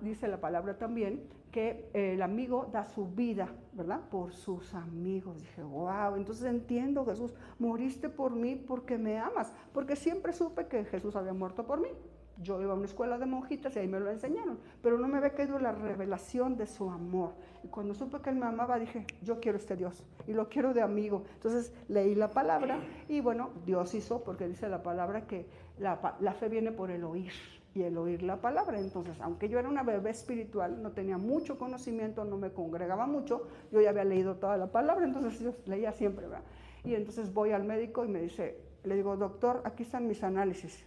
dice la palabra también que el amigo da su vida, ¿verdad? Por sus amigos. Dije, wow, entonces entiendo, Jesús, moriste por mí porque me amas, porque siempre supe que Jesús había muerto por mí. Yo iba a una escuela de monjitas y ahí me lo enseñaron, pero no me había caído la revelación de su amor. Y cuando supe que Él me amaba, dije, yo quiero este Dios y lo quiero de amigo. Entonces leí la palabra y bueno, Dios hizo, porque dice la palabra que la fe viene por el oír y el oír la palabra. Entonces, aunque yo era una bebé espiritual, no tenía mucho conocimiento, no me congregaba mucho, yo ya había leído toda la palabra, entonces yo leía siempre, ¿verdad? Y entonces voy al médico y me dice, le digo, doctor, aquí están mis análisis.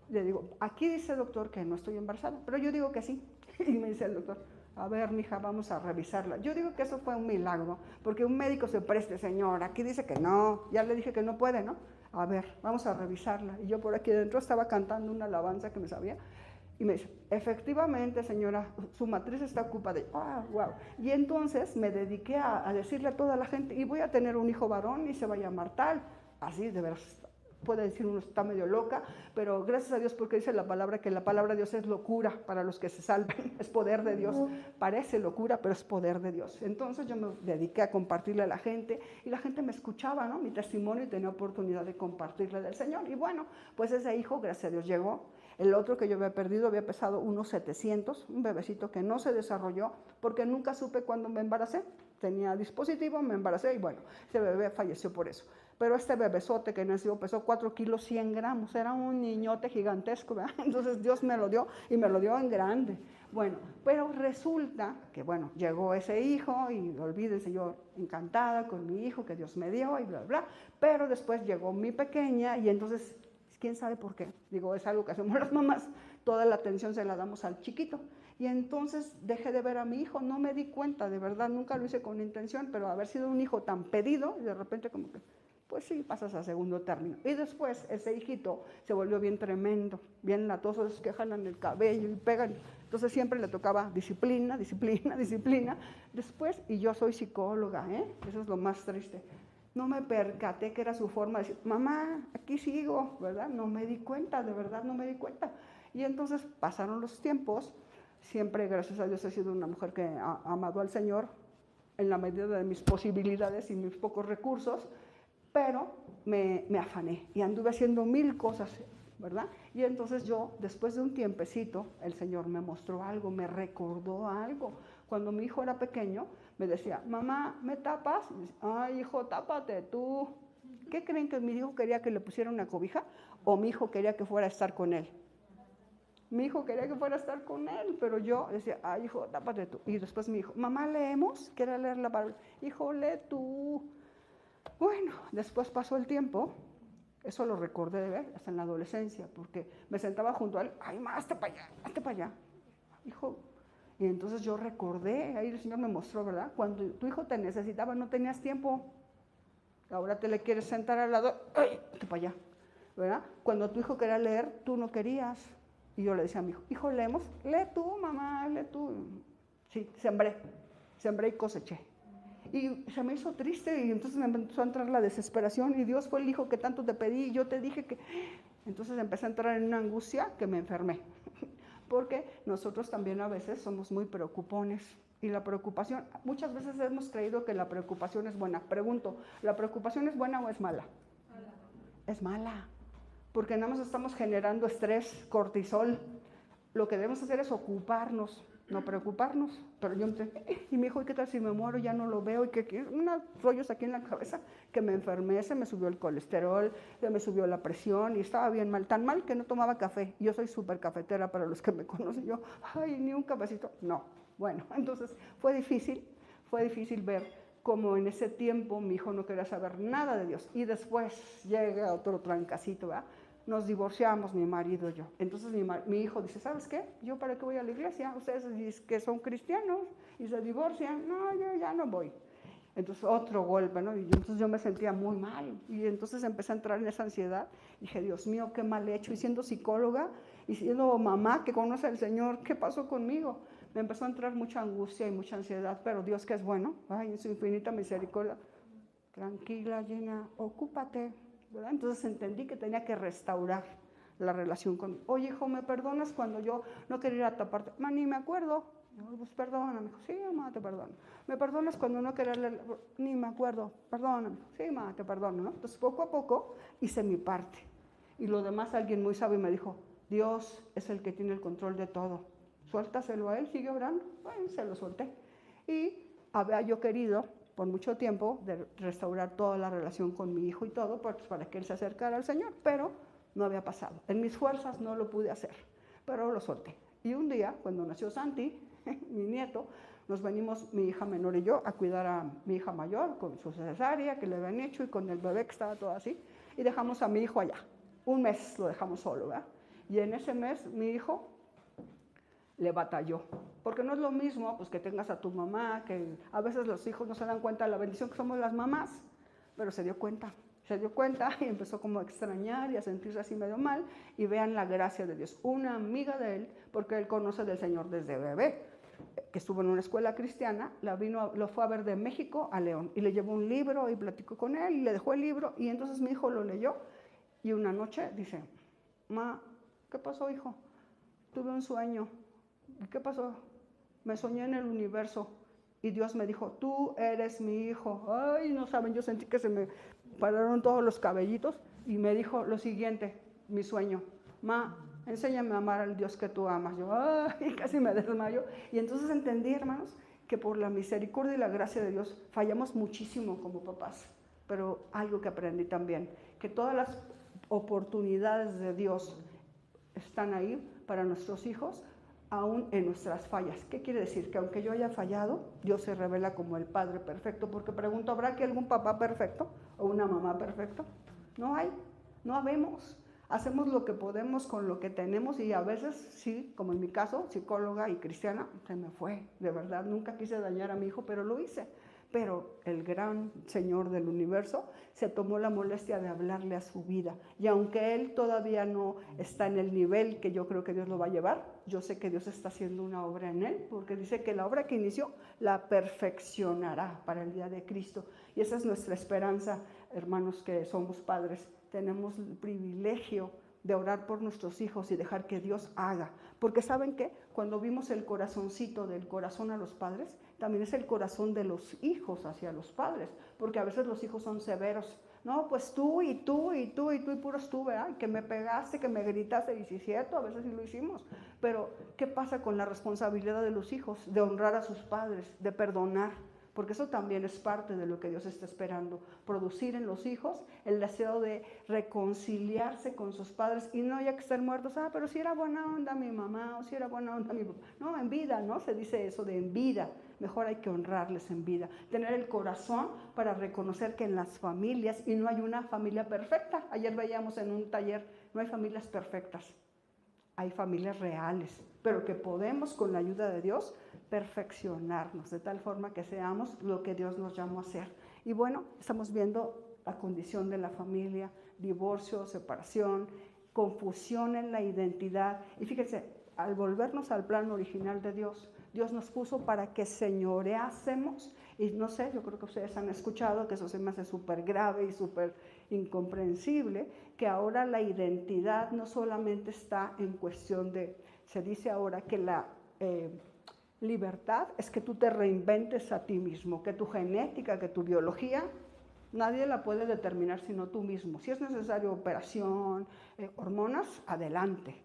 Le digo, aquí dice doctor que no estoy embarazada, pero yo digo que sí. Y me dice el doctor, a ver, mija, vamos a revisarla. Yo digo que eso fue un milagro, porque un médico se preste, señor, aquí dice que no, ya le dije que no puede, ¿no? A ver, vamos a revisarla. Y yo por aquí dentro estaba cantando una alabanza que me sabía, Y me dice, efectivamente, señora, su matriz está ocupada. Wow. Y entonces me dediqué a decirle a toda la gente, y voy a tener un hijo varón y se va a llamar tal. Así, de veras, puede decir uno está medio loca, pero gracias a Dios porque dice la palabra que la palabra de Dios es locura para los que se salven, es poder de Dios. Parece locura, pero es poder de Dios. Entonces yo me dediqué a compartirle a la gente y la gente me escuchaba, ¿no? Mi testimonio, y tenía oportunidad de compartirle del Señor. Y bueno, pues ese hijo, gracias a Dios, llegó. El otro que yo había perdido había pesado unos 700, un bebecito que no se desarrolló porque nunca supe cuándo me embaracé. Tenía dispositivo, me embaracé y bueno, ese bebé falleció por eso. Pero este bebesote que nació pesó 4 kilos 100 gramos, era un niñote gigantesco, ¿verdad? Entonces Dios me lo dio y me lo dio en grande. Bueno, pero resulta que bueno, llegó ese hijo y olvídense, yo encantada con mi hijo que Dios me dio y bla, bla, pero después llegó mi pequeña y entonces, ¿quién sabe por qué? Digo, es algo que hacemos las mamás, toda la atención se la damos al chiquito. Y entonces dejé de ver a mi hijo, no me di cuenta, de verdad, nunca lo hice con intención, pero haber sido un hijo tan pedido, y de repente como que, pues sí, pasas a segundo término. Y después ese hijito se volvió bien tremendo, bien latoso, es que jalan el cabello y pegan. Entonces siempre le tocaba disciplina, disciplina, disciplina. Después, y yo soy psicóloga, eso es lo más triste, no me percaté que era su forma de decir, mamá, aquí sigo, ¿verdad? No me di cuenta, de verdad no me di cuenta. Y entonces pasaron los tiempos, siempre, gracias a Dios, he sido una mujer que ha amado al Señor en la medida de mis posibilidades y mis pocos recursos, pero me afané y anduve haciendo 1000 cosas, ¿verdad? Y entonces yo, después de un tiempecito, el Señor me mostró algo, me recordó algo. Cuando mi hijo era pequeño, me decía, mamá, ¿me tapas? Y decía, ay, hijo, tápate tú. ¿Qué creen que mi hijo quería que le pusiera una cobija? ¿O mi hijo quería que fuera a estar con él? Mi hijo quería que fuera a estar con él, pero yo decía, ay, hijo, tápate tú. Y después mi hijo, mamá, ¿leemos? Quiero leer la palabra. Hijo, lee tú. Bueno, después pasó el tiempo, eso lo recordé de ver hasta en la adolescencia, porque me sentaba junto a él, ay, ma, hazte para allá, hijo. Y entonces yo recordé, ahí el Señor me mostró, ¿verdad? Cuando tu hijo te necesitaba, no tenías tiempo, ahora te le quieres sentar al lado, ay, hazte para allá, ¿verdad? Cuando tu hijo quería leer, tú no querías. Y yo le decía a mi hijo, hijo, leemos, lee tú, mamá, lee tú. Sí, sembré y coseché. Y se me hizo triste y entonces me empezó a entrar la desesperación y Dios fue el hijo que tanto te pedí y yo te dije que... Entonces empecé a entrar en una angustia que me enfermé, porque nosotros también a veces somos muy preocupones y la preocupación, muchas veces hemos creído que la preocupación es buena. Pregunto, ¿la preocupación es buena o es mala? Es mala, porque nada más estamos generando estrés, cortisol. Lo que debemos hacer es ocuparnos, no preocuparnos. Pero yo y mi hijo, ¿y qué tal si me muero? Ya no lo veo, y que unos rollos aquí en la cabeza, que me enfermé, se me subió el colesterol, se me subió la presión y estaba bien mal, tan mal que no tomaba café. Yo soy súper cafetera para los que me conocen. Yo, ay, ni un cafecito. No, bueno, entonces fue difícil ver cómo en ese tiempo mi hijo no quería saber nada de Dios. Y después llega otro trancacito, ¿verdad? Nos divorciamos, mi marido y yo. Entonces mi hijo dice, ¿sabes qué? ¿Yo para qué voy a la iglesia? Ustedes dicen que son cristianos y se divorcian. No, yo ya no voy. Entonces otro golpe, ¿no? Y entonces yo me sentía muy mal. Y entonces empecé a entrar en esa ansiedad. Y dije, Dios mío, qué mal he hecho. Y siendo psicóloga y siendo mamá que conoce al Señor, ¿qué pasó conmigo? Me empezó a entrar mucha angustia y mucha ansiedad. Pero Dios, que es bueno, ay, en su infinita misericordia, tranquila, Gina, ocúpate, ¿verdad? Entonces entendí que tenía que restaurar la relación con, oye, hijo, ¿me perdonas cuando yo no quería ir a taparte? Ma, ni me acuerdo. Yo, pues perdóname. Dijo, sí, mamá, te perdono. ¿Me perdonas cuando no quería leer? Ni me acuerdo. Perdóname. Sí, mamá, te perdono, ¿no? Entonces poco a poco hice mi parte. Y lo demás alguien muy sabio me dijo, Dios es el que tiene el control de todo. Suéltaselo a él, sigue orando. Bueno, se lo solté. Y había yo querido por mucho tiempo de restaurar toda la relación con mi hijo y todo, pues, para que él se acercara al Señor, pero no había pasado. En mis fuerzas no lo pude hacer, pero lo solté. Y un día, cuando nació Santi, mi nieto, nos venimos, mi hija menor y yo, a cuidar a mi hija mayor con su cesárea que le habían hecho y con el bebé que estaba todo así, y dejamos a mi hijo allá. Un mes lo dejamos solo, ¿verdad? Y en ese mes mi hijo le batalló, porque no es lo mismo pues que tengas a tu mamá, que a veces los hijos no se dan cuenta de la bendición que somos las mamás, pero se dio cuenta, Se dio cuenta y empezó como a extrañar y a sentirse así medio mal. Y vean la gracia de Dios. Una amiga de él, porque él conoce del Señor desde bebé, que estuvo en una escuela cristiana, lo fue a ver de México a León. Y le llevó un libro y platicó con él y le dejó el libro. Y entonces mi hijo lo leyó. Y una noche dice, ma, ¿qué pasó, hijo? Tuve un sueño. ¿Qué pasó? Me soñé en el universo. Y Dios me dijo, tú eres mi hijo. Ay, no saben, yo sentí que se me pararon todos los cabellitos. Y me dijo lo siguiente, mi sueño. Ma, enséñame a amar al Dios que tú amas. Yo, ay, casi me desmayo. Y entonces entendí, hermanos, que por la misericordia y la gracia de Dios fallamos muchísimo como papás. Pero algo que aprendí también, que todas las oportunidades de Dios están ahí para nuestros hijos, aún en nuestras fallas. ¿Qué quiere decir? Que aunque yo haya fallado, Dios se revela como el Padre perfecto, porque pregunto, ¿habrá aquí algún papá perfecto o una mamá perfecta? No hay, no habemos. Hacemos lo que podemos con lo que tenemos y a veces, sí, como en mi caso, psicóloga y cristiana, se me fue, de verdad, nunca quise dañar a mi hijo, pero lo hice. Pero el gran Señor del universo se tomó la molestia de hablarle a su vida. Y aunque él todavía no está en el nivel que yo creo que Dios lo va a llevar, yo sé que Dios está haciendo una obra en él, porque dice que la obra que inició la perfeccionará para el día de Cristo. Y esa es nuestra esperanza, hermanos que somos padres. Tenemos el privilegio de orar por nuestros hijos y dejar que Dios haga. Porque ¿saben qué? Cuando vimos el corazoncito del corazón a los padres, también es el corazón de los hijos hacia los padres. Porque a veces los hijos son severos. No, pues tú y tú y tú y tú y puros tú, ¿verdad? Que me pegaste, que me gritaste, y sí es cierto, a veces sí lo hicimos. Pero, ¿qué pasa con la responsabilidad de los hijos? De honrar a sus padres, de perdonar. Porque eso también es parte de lo que Dios está esperando, producir en los hijos el deseo de reconciliarse con sus padres y no ya que estén muertos, pero si era buena onda mi mamá o si era buena onda mi papá. No, en vida, ¿no? Se dice eso de en vida, mejor hay que honrarles en vida, tener el corazón para reconocer que en las familias, y no hay una familia perfecta, ayer veíamos en un taller, no hay familias perfectas, hay familias reales, pero que podemos con la ayuda de Dios perfeccionarnos de tal forma que seamos lo que Dios nos llamó a ser. Y bueno, estamos viendo la condición de la familia, divorcio, separación, confusión en la identidad. Y fíjense, al volvernos al plan original de Dios, Dios nos puso para que señoreásemos. Y no sé, yo creo que ustedes han escuchado que eso se me hace súper grave y súper incomprensible, que ahora la identidad no solamente está en cuestión de, se dice ahora que la libertad es que tú te reinventes a ti mismo, que tu genética, que tu biología, nadie la puede determinar sino tú mismo. Si es necesario operación, hormonas, adelante.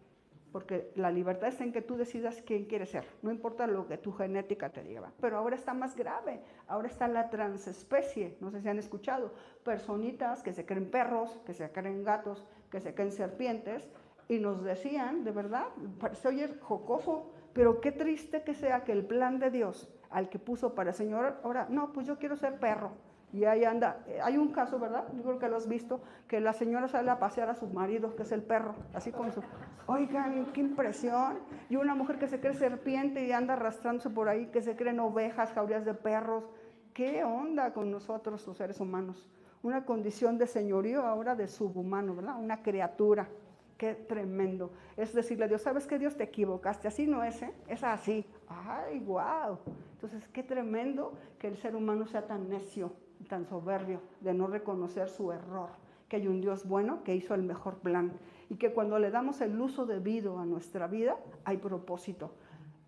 Porque la libertad está en que tú decidas quién quieres ser, no importa lo que tu genética te diga. Pero ahora está más grave, ahora está la transespecie, no sé si han escuchado, personitas que se creen perros, que se creen gatos, que se creen serpientes, y nos decían, de verdad, parece oír jocoso, pero qué triste que sea que el plan de Dios, al que puso para el Señor, ahora, no, pues yo quiero ser perro. Y ahí anda, hay un caso, ¿verdad? Yo creo que lo has visto, que la señora sale a pasear a su marido, que es el perro, así con su... Oigan, qué impresión. Y una mujer que se cree serpiente y anda arrastrándose por ahí, que se creen ovejas, jaurías de perros. ¿Qué onda con nosotros, los seres humanos? Una condición de señorío ahora de subhumano, ¿verdad? Una criatura. Qué tremendo. Es decirle a Dios, ¿sabes qué, Dios? Te equivocaste, así no es, ¿eh? Es así. ¡Ay, wow! Entonces, qué tremendo que el ser humano sea tan necio, tan soberbio, de no reconocer su error, que hay un Dios bueno que hizo el mejor plan y que cuando le damos el uso debido a nuestra vida, hay propósito.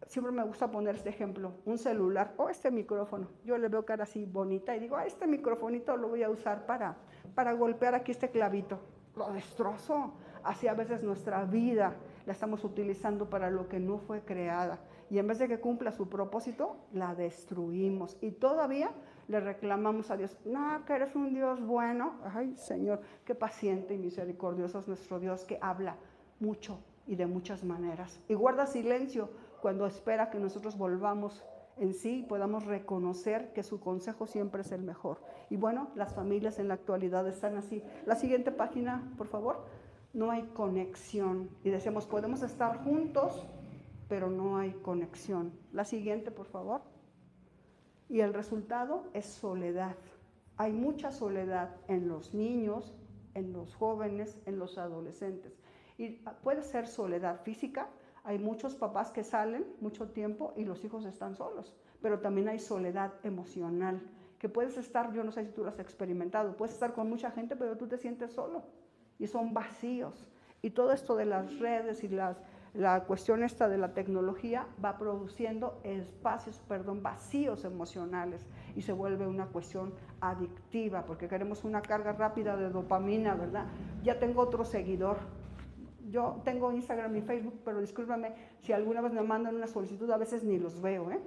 Siempre me gusta poner este ejemplo, un celular o este micrófono. Yo le veo cara así bonita y digo, este microfonito lo voy a usar para golpear aquí este clavito. Lo destrozo. Así a veces nuestra vida la estamos utilizando para lo que no fue creada. Y en vez de que cumpla su propósito, la destruimos. Y todavía le reclamamos a Dios, no, que eres un Dios bueno. Ay, Señor, qué paciente y misericordioso es nuestro Dios, que habla mucho y de muchas maneras. Y guarda silencio cuando espera que nosotros volvamos en sí y podamos reconocer que su consejo siempre es el mejor. Y bueno, las familias en la actualidad están así. La siguiente página, por favor. No hay conexión. Y decimos, podemos estar juntos, pero no hay conexión. La siguiente, por favor. Y el resultado es soledad. Hay mucha soledad en los niños, en los jóvenes, en los adolescentes. Y puede ser soledad física. Hay muchos papás que salen mucho tiempo y los hijos están solos. Pero también hay soledad emocional, que puedes estar, yo no sé si tú lo has experimentado, puedes estar con mucha gente, pero tú te sientes solo. Y son vacíos. Y todo esto de las redes y la cuestión esta de la tecnología va produciendo vacíos emocionales y se vuelve una cuestión adictiva porque queremos una carga rápida de dopamina, ¿verdad? Ya tengo otro seguidor. Yo tengo Instagram y Facebook, pero discúlpame si alguna vez me mandan una solicitud, a veces ni los veo, ¿eh?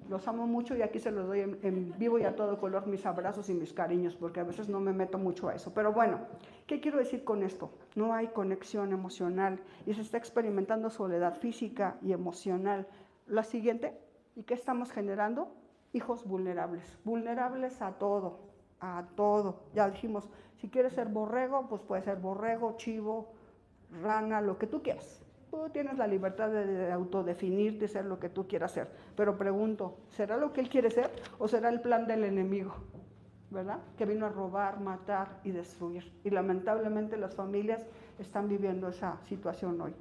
Los amo mucho y aquí se los doy en vivo y a todo color mis abrazos y mis cariños, porque a veces no me meto mucho a eso. Pero bueno, ¿qué quiero decir con esto? No hay conexión emocional y se está experimentando soledad física y emocional. La siguiente, ¿y qué estamos generando? Hijos vulnerables, vulnerables a todo, a todo. Ya dijimos, si quieres ser borrego, pues puede ser borrego, chivo, rana, lo que tú quieras. Tú tienes la libertad de autodefinirte y ser lo que tú quieras ser. Pero pregunto, ¿será lo que él quiere ser o será el plan del enemigo? ¿Verdad? Que vino a robar, matar y destruir. Y lamentablemente las familias están viviendo esa situación hoy.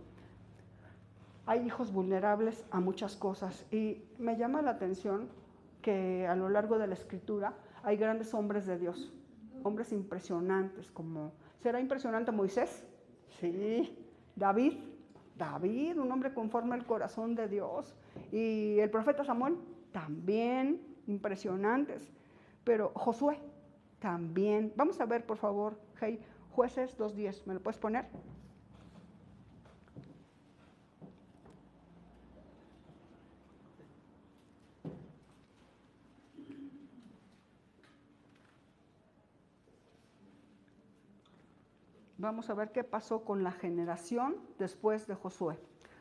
Hay hijos vulnerables a muchas cosas y me llama la atención que a lo largo de la escritura hay grandes hombres de Dios, hombres impresionantes como... ¿Será impresionante Moisés? Sí. David, un hombre conforme al corazón de Dios. Y el profeta Samuel, también impresionantes. Pero Josué, también. Vamos a ver, por favor, hey, Jueces 2:10, ¿me lo puedes poner? Vamos a ver qué pasó con la generación después de Josué.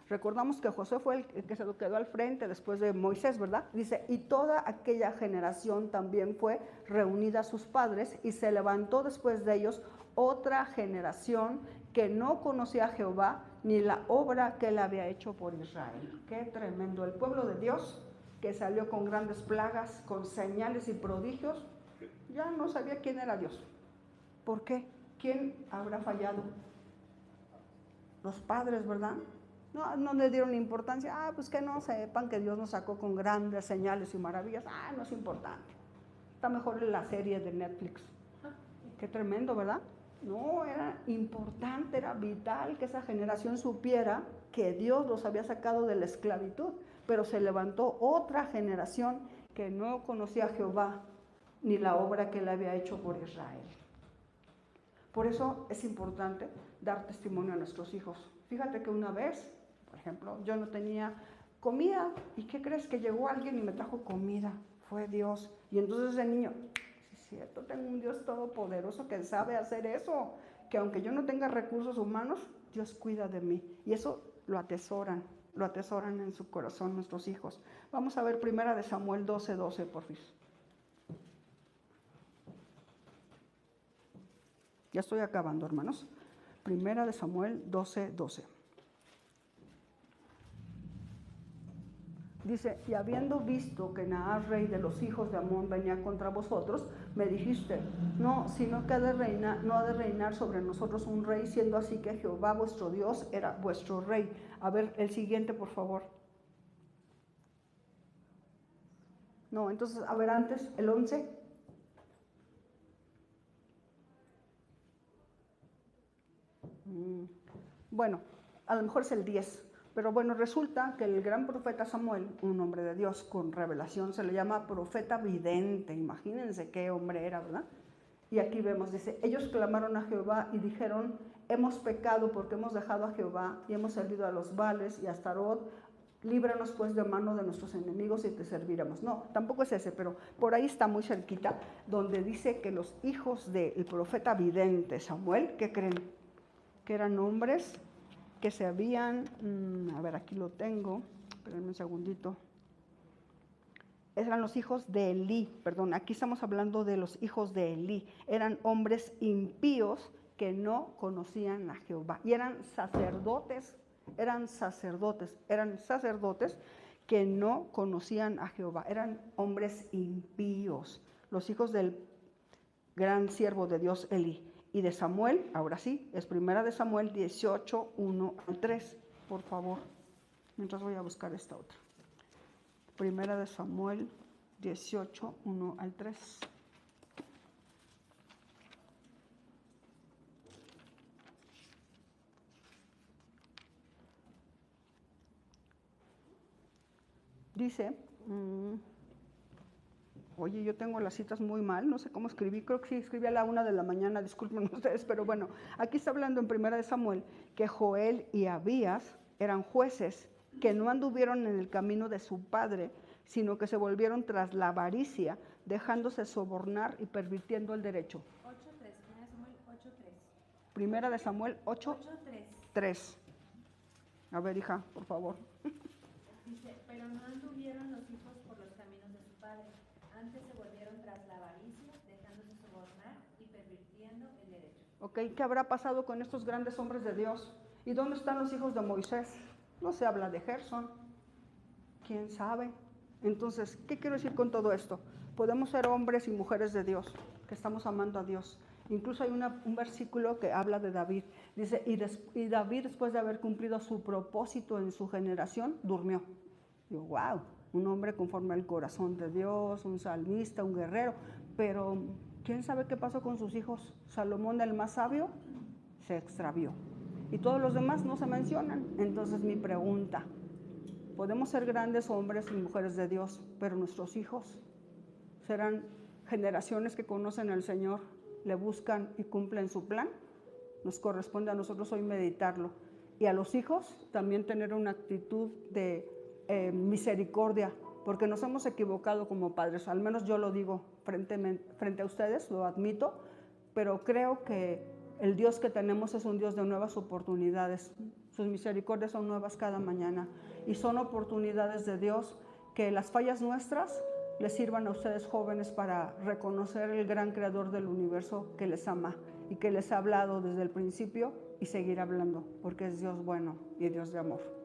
Recordamos que Josué fue el que se lo quedó al frente después de Moisés, ¿verdad? Dice, y toda aquella generación también fue reunida a sus padres y se levantó después de ellos otra generación que no conocía a Jehová ni la obra que él había hecho por Israel. Qué tremendo. El pueblo de Dios que salió con grandes plagas, con señales y prodigios, ya no sabía quién era Dios. ¿Por qué? ¿Quién habrá fallado? Los padres, ¿verdad? No le dieron importancia. Pues que no sepan que Dios nos sacó con grandes señales y maravillas. No es importante. Está mejor en la serie de Netflix. Qué tremendo, ¿verdad? No, era importante, era vital que esa generación supiera que Dios los había sacado de la esclavitud. Pero se levantó otra generación que no conocía a Jehová ni la obra que él había hecho por Israel. Por eso es importante dar testimonio a nuestros hijos. Fíjate que una vez, por ejemplo, yo no tenía comida. ¿Y qué crees? Que llegó alguien y me trajo comida. Fue Dios. Y entonces el niño, sí es cierto, tengo un Dios todopoderoso que sabe hacer eso. Que aunque yo no tenga recursos humanos, Dios cuida de mí. Y eso lo atesoran en su corazón nuestros hijos. Vamos a ver 1 Samuel 12:12, por fin. Ya estoy acabando, hermanos. 1 Samuel 12:12. Dice, y habiendo visto que Naas, rey de los hijos de Amón, venía contra vosotros, me dijiste, no, sino que no ha de reinar sobre nosotros un rey, siendo así que Jehová vuestro Dios era vuestro rey. A ver, el siguiente, por favor. No, entonces, a ver, antes, el 11. Bueno, a lo mejor es el 10, pero bueno, resulta que el gran profeta Samuel, un hombre de Dios con revelación, se le llama profeta vidente. Imagínense qué hombre era, ¿verdad? Y aquí vemos, dice, ellos clamaron a Jehová y dijeron, hemos pecado porque hemos dejado a Jehová y hemos servido a los Baales y a Astarot. Líbranos pues de mano de nuestros enemigos y te serviremos. No, tampoco es ese, pero por ahí está muy cerquita, donde dice que los hijos del profeta vidente Samuel, ¿qué creen? Que eran hombres que se habían, a ver, aquí lo tengo, espérenme un segundito. Eran los hijos de Elí, perdón, aquí estamos hablando de los hijos de Elí. Eran hombres impíos que no conocían a Jehová. Y eran sacerdotes que no conocían a Jehová. Eran hombres impíos. Los hijos del gran siervo de Dios Elí. Y de Samuel, ahora sí, es primera de Samuel 18, 1 al 3, por favor. Mientras voy a buscar esta otra. Primera de Samuel 18, 1 al 3. Dice, oye, yo tengo las citas muy mal, no sé cómo escribí, creo que sí escribí a la 1 de la mañana, disculpen ustedes, pero bueno, aquí está hablando en primera de Samuel que Joel y Abías eran jueces que no anduvieron en el camino de su padre, sino que se volvieron tras la avaricia, dejándose sobornar y pervirtiendo el derecho. 8:3, Primera de Samuel 8, 8:3. 3. A ver, hija, por favor. Dice, pero no anduvieron los hijos por los caminos de su padre, antes se volvieron tras la avaricia, dejándose sobornar y pervirtiendo el derecho. Ok, ¿qué habrá pasado con estos grandes hombres de Dios? ¿Y dónde están los hijos de Moisés? No se habla de Gersón. ¿Quién sabe? Entonces, ¿qué quiero decir con todo esto? Podemos ser hombres y mujeres de Dios, que estamos amando a Dios. Incluso hay un versículo que habla de David. Dice, y David, después de haber cumplido su propósito en su generación, durmió. Digo, wow, un hombre conforme al corazón de Dios, un salmista, un guerrero. Pero, ¿quién sabe qué pasó con sus hijos? Salomón, el más sabio, se extravió. Y todos los demás no se mencionan. Entonces, mi pregunta, podemos ser grandes hombres y mujeres de Dios, pero nuestros hijos serán generaciones que conocen al Señor, le buscan y cumplen su plan. Nos corresponde a nosotros hoy meditarlo. Y a los hijos también tener una actitud de misericordia, porque nos hemos equivocado como padres. Al menos yo lo digo frente a ustedes, lo admito, pero creo que el Dios que tenemos es un Dios de nuevas oportunidades. Sus misericordias son nuevas cada mañana y son oportunidades de Dios que las fallas nuestras les sirvan a ustedes jóvenes para reconocer el gran creador del universo que les ama y que les ha hablado desde el principio y seguir hablando, porque es Dios bueno y Dios de amor.